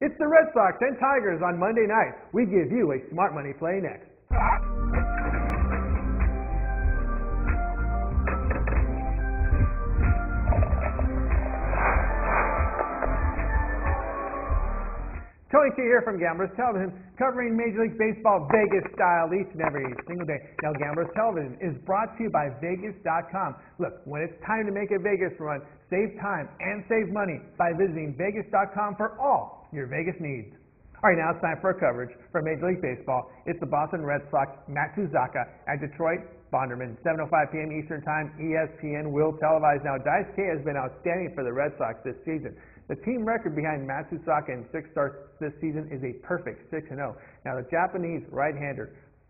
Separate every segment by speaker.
Speaker 1: It's the Red Sox and Tigers on Monday night. We give you a smart money play next. Tony T here from Gamblers Television, covering Major League Baseball Vegas style each and every single day. Now, Gamblers Television is brought to you by Vegas.com. Look, when it's time to make a Vegas run, save time and save money by visiting Vegas.com for all your Vegas needs. All right, now it's time for our coverage for Major League Baseball. It's the Boston Red Sox, Matsuzaka, at Detroit Bonderman, 7:05 p.m. Eastern Time. ESPN will televise. Now, Daisuke has been outstanding for the Red Sox this season. The team record behind Matsuzaka in 6 starts this season is a perfect 6-0. Now, the Japanese right-hander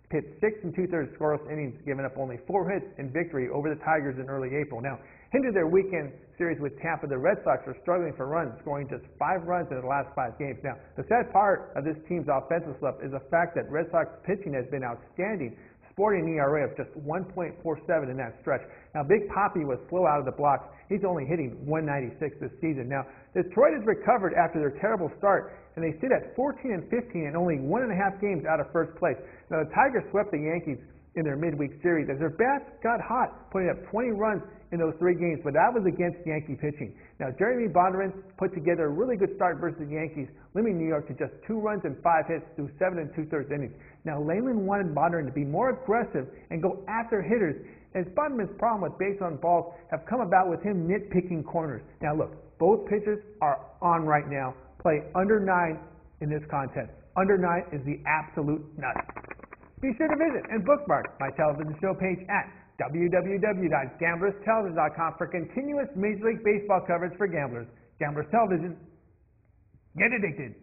Speaker 1: pitched 6 2/3 scoreless innings, giving up only 4 hits in victory over the Tigers in early April. Now, into their weekend series with Tampa, the Red Sox are struggling for runs, scoring just 5 runs in the last 5 games. Now, the sad part of this team's offensive slump is the fact that Red Sox pitching has been outstanding, sporting an ERA of just 1.47 in that stretch. Now, Big Papi was slow out of the blocks. He's only hitting 196 this season. Now, Detroit has recovered after their terrible start, and they sit at 14-15 and only 1.5 games out of first place. Now, the Tigers swept the Yankees in their midweek series as their bats got hot, putting up 20 runs in those 3 games, but that was against Yankee pitching. Now, Jeremy Bonderman put together a really good start versus the Yankees, limiting New York to just 2 runs and 5 hits through 7 2/3 innings. Now, Lehman wanted Bonderman to be more aggressive and go after hitters, as Bonderman's problem with base on balls have come about with him nitpicking corners. Now, look, both pitchers are on right now. Play under 9 in this contest. Under 9 is the absolute nut. Be sure to visit and bookmark my television show page at www.gamblerstelevision.com for continuous Major League Baseball coverage for gamblers. Gamblers Television, get addicted.